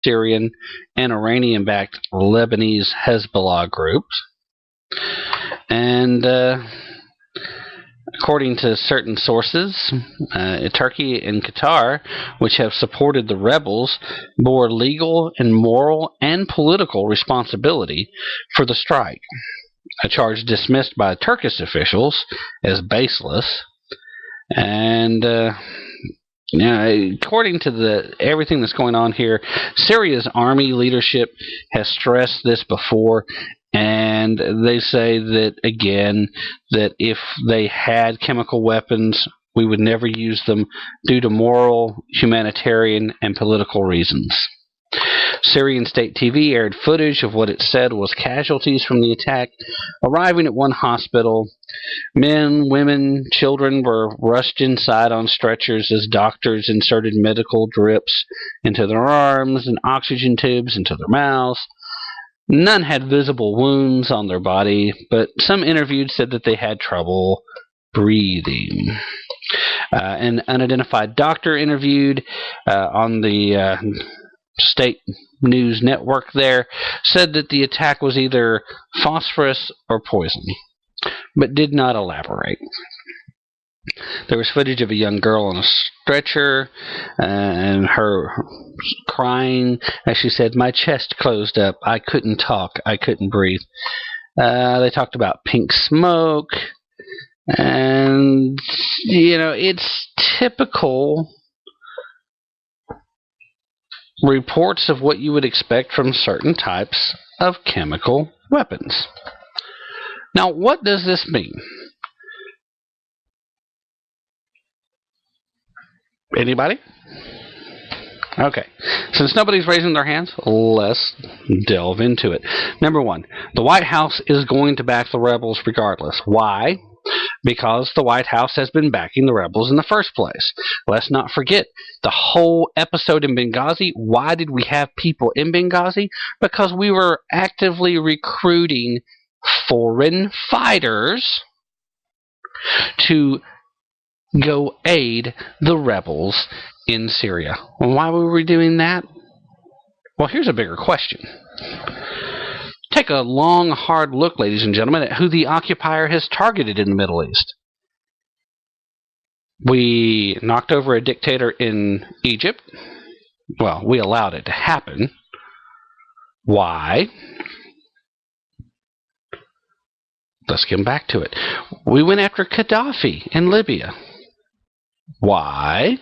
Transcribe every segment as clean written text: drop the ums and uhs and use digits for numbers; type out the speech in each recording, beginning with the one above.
Syrian and Iranian-backed Lebanese Hezbollah groups. And according to certain sources, Turkey and Qatar, which have supported the rebels, bore legal and moral and political responsibility for the strike, a charge dismissed by Turkish officials as baseless. And according to everything that's going on here, Syria's army leadership has stressed this before, and they say that, again, that if they had chemical weapons, we would never use them due to moral, humanitarian, and political reasons. Syrian state TV aired footage of what it said was casualties from the attack arriving at one hospital. Men, women, children were rushed inside on stretchers as doctors inserted medical drips into their arms and oxygen tubes into their mouths. None had visible wounds on their body, but some interviewed said that they had trouble breathing. An unidentified doctor interviewed on the state news network there said that the attack was either phosphorus or poison, but did not elaborate. There was footage of a young girl on a stretcher and her crying as she said, "My chest closed up. I couldn't talk. I couldn't breathe." They talked about pink smoke. And, it's typical reports of what you would expect from certain types of chemical weapons. Now, what does this mean? Anybody? Okay. Since nobody's raising their hands, let's delve into it. Number one, the White House is going to back the rebels regardless. Why? Because the White House has been backing the rebels in the first place. Let's not forget the whole episode in Benghazi. Why did we have people in Benghazi? Because we were actively recruiting foreign fighters to go aid the rebels in Syria. And why were we doing that? Well, here's a bigger question. Take a long, hard look, ladies and gentlemen, at who the occupier has targeted in the Middle East. We knocked over a dictator in Egypt. Well, we allowed it to happen. Why? Let's get back to it. We went after Gaddafi in Libya. Why?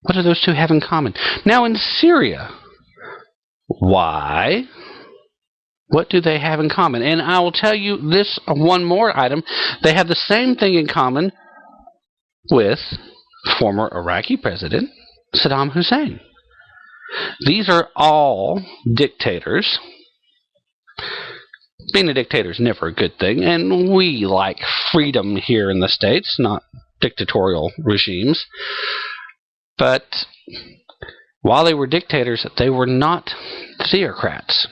What do those two have in common? Now in Syria, why? What do they have in common? And I will tell you this one more item. They have the same thing in common with former Iraqi President Saddam Hussein. These are all dictators. Being a dictator is never a good thing, and we like freedom here in the States, not dictatorial regimes. But while they were dictators, they were not theocrats.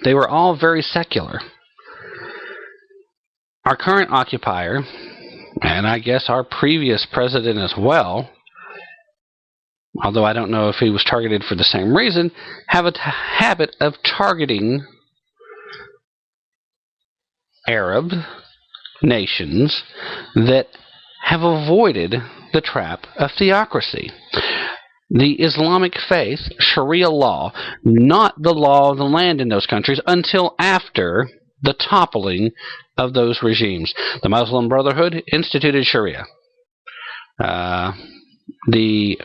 They were all very secular. Our current occupier, and I guess our previous president as well, although I don't know if he was targeted for the same reason, have a habit of targeting Arab nations that have avoided the trap of theocracy. The Islamic faith, Sharia law, not the law of the land in those countries until after the toppling of those regimes. The Muslim Brotherhood instituted Sharia. The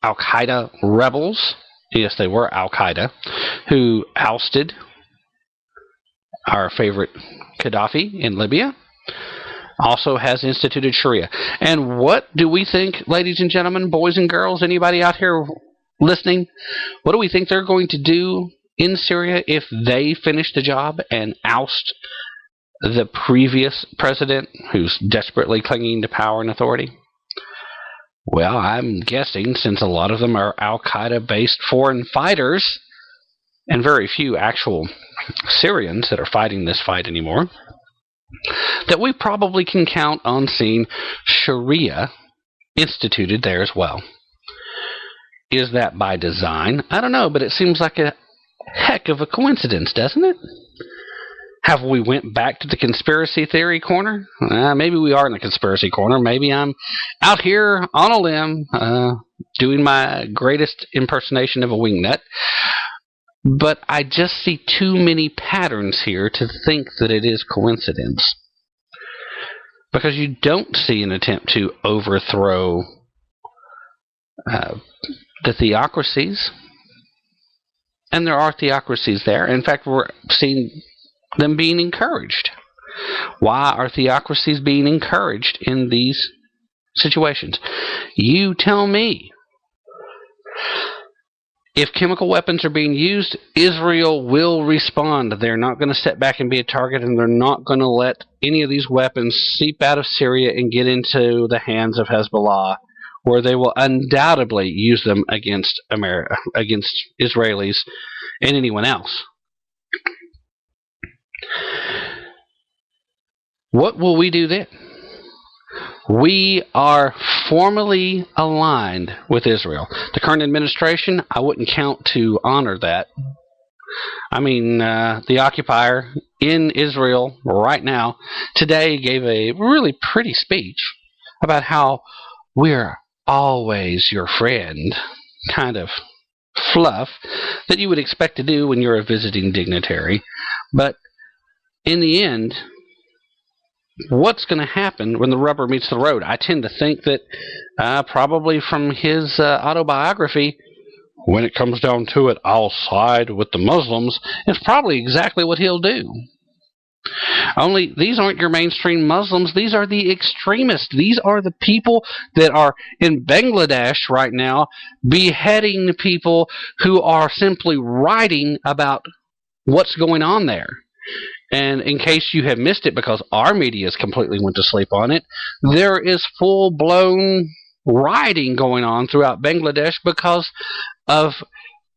Al-Qaeda rebels, yes, they were Al-Qaeda, who ousted our favorite Gaddafi in Libya, also has instituted Sharia. And what do we think, ladies and gentlemen, boys and girls, anybody out here listening, what do we think they're going to do in Syria if they finish the job and oust the previous president who's desperately clinging to power and authority? Well, I'm guessing, since a lot of them are Al-Qaeda-based foreign fighters, and very few actual Syrians that are fighting this fight anymore, that we probably can count on seeing Sharia instituted there as well. Is that by design? I don't know, but it seems like a heck of a coincidence, doesn't it? Have we went back to the conspiracy theory corner? Maybe we are in the conspiracy corner. Maybe I'm out here on a limb doing my greatest impersonation of a wingnut. But I just see too many patterns here to think that it is coincidence. Because you don't see an attempt to overthrow the theocracies. And there are theocracies there. In fact, we're seeing them being encouraged. Why are theocracies being encouraged in these situations? You tell me. If chemical weapons are being used, Israel will respond. They're not going to sit back and be a target, and they're not going to let any of these weapons seep out of Syria and get into the hands of Hezbollah, where they will undoubtedly use them against Israelis and anyone else. What will we do then? We are formally aligned with Israel. The current administration, I wouldn't count to honor that. I mean, the occupier in Israel right now today gave a really pretty speech about how we're always your friend, kind of fluff that you would expect to do when you're a visiting dignitary. But in the end, what's going to happen when the rubber meets the road? I tend to think that probably from his autobiography, when it comes down to it, I'll side with the Muslims, is probably exactly what he'll do. Only these aren't your mainstream Muslims. These are the extremists. These are the people that are in Bangladesh right now beheading people who are simply writing about what's going on there. And in case you have missed it because our media has completely went to sleep on it, there is full-blown rioting going on throughout Bangladesh because of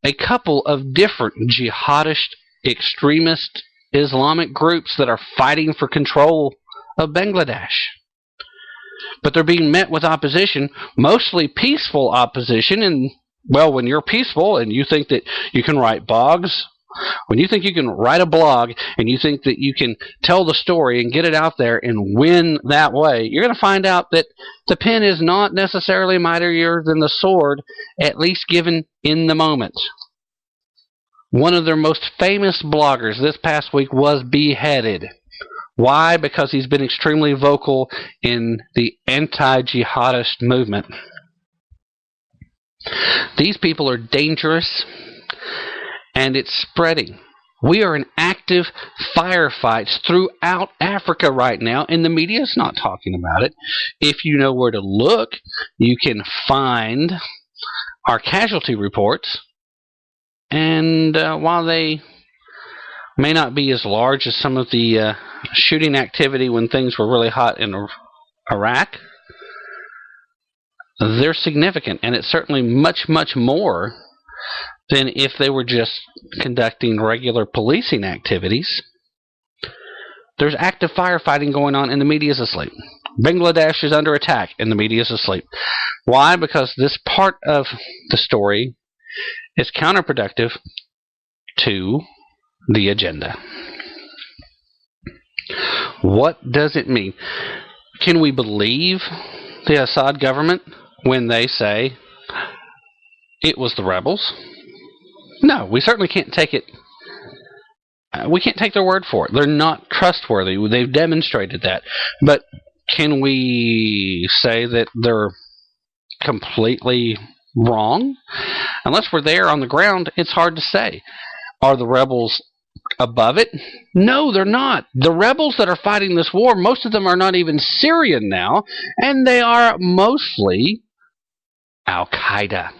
a couple of different jihadist, extremist Islamic groups that are fighting for control of Bangladesh. But they're being met with opposition, mostly peaceful opposition. And, well, when you're peaceful and you think that you can write blogs, when you think you can write a blog and you think that you can tell the story and get it out there and win that way, you're going to find out that the pen is not necessarily mightier than the sword, at least given in the moment. One of their most famous bloggers this past week was beheaded. Why? Because he's been extremely vocal in the anti-jihadist movement. These people are dangerous, and it's spreading. We are in active firefights throughout Africa right now, and the media is not talking about it. If you know where to look, you can find our casualty reports. And while they may not be as large as some of the shooting activity when things were really hot in Iraq, they're significant, and it's certainly much, much more than if they were just conducting regular policing activities. There's active firefighting going on, and the media is asleep. Bangladesh is under attack, and the media is asleep. Why? Because this part of the story is counterproductive to the agenda. What does it mean? Can we believe the Assad government when they say it was the rebels? No, we certainly can't take it. We can't take their word for it. They're not trustworthy. They've demonstrated that. But can we say that they're completely wrong? Unless we're there on the ground, it's hard to say. Are the rebels above it? No, they're not. The rebels that are fighting this war, most of them are not even Syrian now, and they are mostly Al-Qaeda.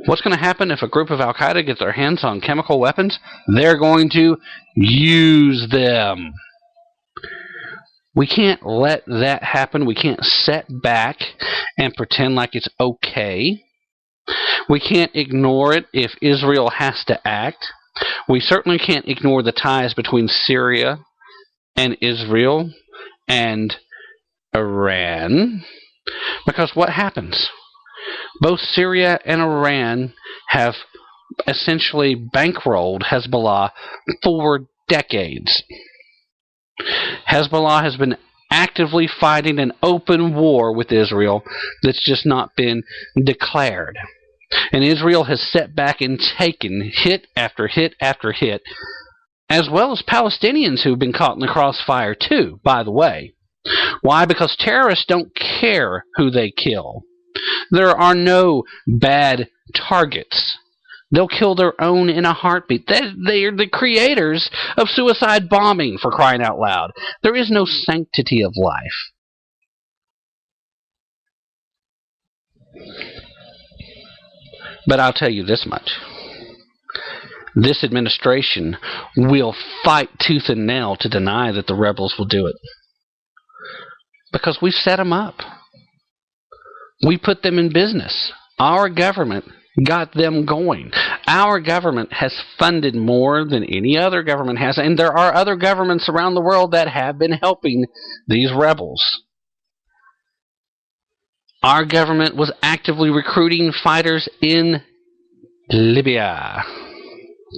What's going to happen if a group of Al-Qaeda gets their hands on chemical weapons? They're going to use them. We can't let that happen. We can't sit back and pretend like it's okay. We can't ignore it if Israel has to act. We certainly can't ignore the ties between Syria and Israel and Iran. Because what happens? Both Syria and Iran have essentially bankrolled Hezbollah for decades. Hezbollah has been actively fighting an open war with Israel that's just not been declared. And Israel has set back and taken hit after hit after hit, as well as Palestinians who've been caught in the crossfire too, by the way. Why? Because terrorists don't care who they kill. There are no bad targets. They'll kill their own in a heartbeat. They are the creators of suicide bombing, for crying out loud. There is no sanctity of life. But I'll tell you this much. This administration will fight tooth and nail to deny that the rebels will do it. Because we've set them up. We put them in business. Our government got them going. Our government has funded more than any other government has, and there are other governments around the world that have been helping these rebels. Our government was actively recruiting fighters in Libya.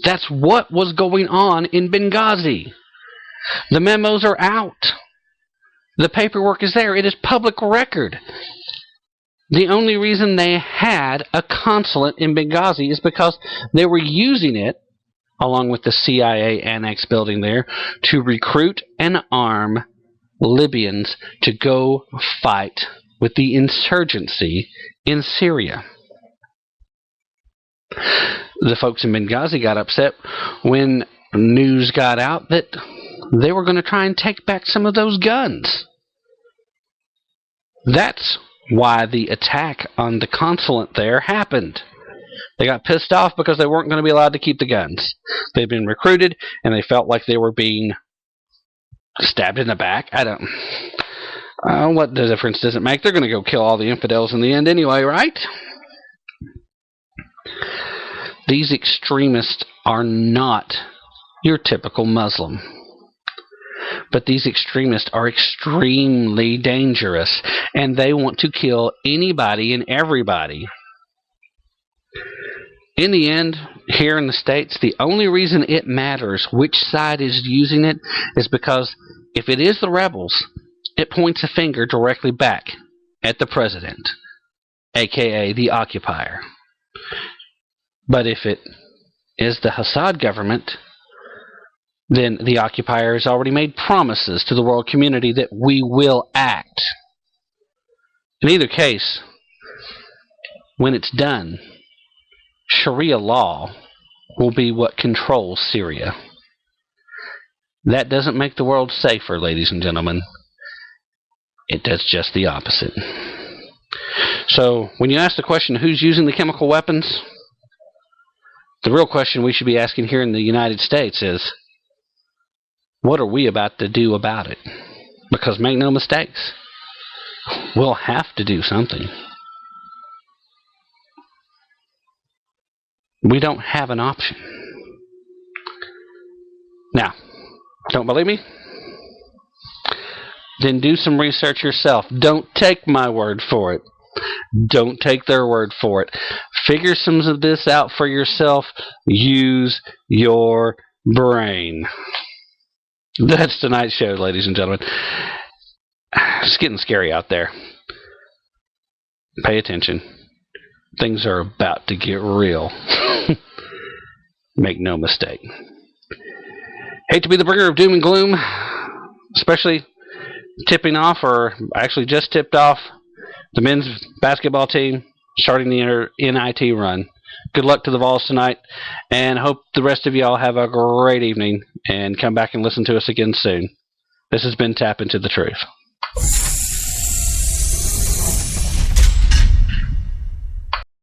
That's what was going on in Benghazi. The memos are out. The paperwork is there. It is public record. The only reason they had a consulate in Benghazi is because they were using it, along with the CIA annex building there, to recruit and arm Libyans to go fight with the insurgency in Syria. The folks in Benghazi got upset when news got out that they were going to try and take back some of those guns. That's why the attack on the consulate there happened. They got pissed off because they weren't going to be allowed to keep the guns. They'd been recruited, and they felt like they were being stabbed in the back. What difference does it make? They're going to go kill all the infidels in the end anyway, right? These extremists are not your typical Muslim. But these extremists are extremely dangerous, and they want to kill anybody and everybody. In the end, here in the States, the only reason it matters which side is using it is because if it is the rebels, it points a finger directly back at the president, aka the occupier. But if it is the Assad government, then the occupier has already made promises to the world community that we will act. In either case, when it's done, Sharia law will be what controls Syria. That doesn't make the world safer, ladies and gentlemen. It does just the opposite. So, when you ask the question, who's using the chemical weapons? The real question we should be asking here in the United States is, what are we about to do about it? Because make no mistakes, we'll have to do something. We don't have an option. Now, don't believe me? Then do some research yourself. Don't take my word for it. Don't take their word for it. Figure some of this out for yourself. Use your brain. That's tonight's show, ladies and gentlemen. It's getting scary out there. Pay attention. Things are about to get real. Make no mistake. Hate to be the bringer of doom and gloom, especially tipping off, or actually just tipped off, the men's basketball team starting the NIT run. Good luck to the Vols tonight, and hope the rest of y'all have a great evening, and come back and listen to us again soon. This has been Tap Into the Truth.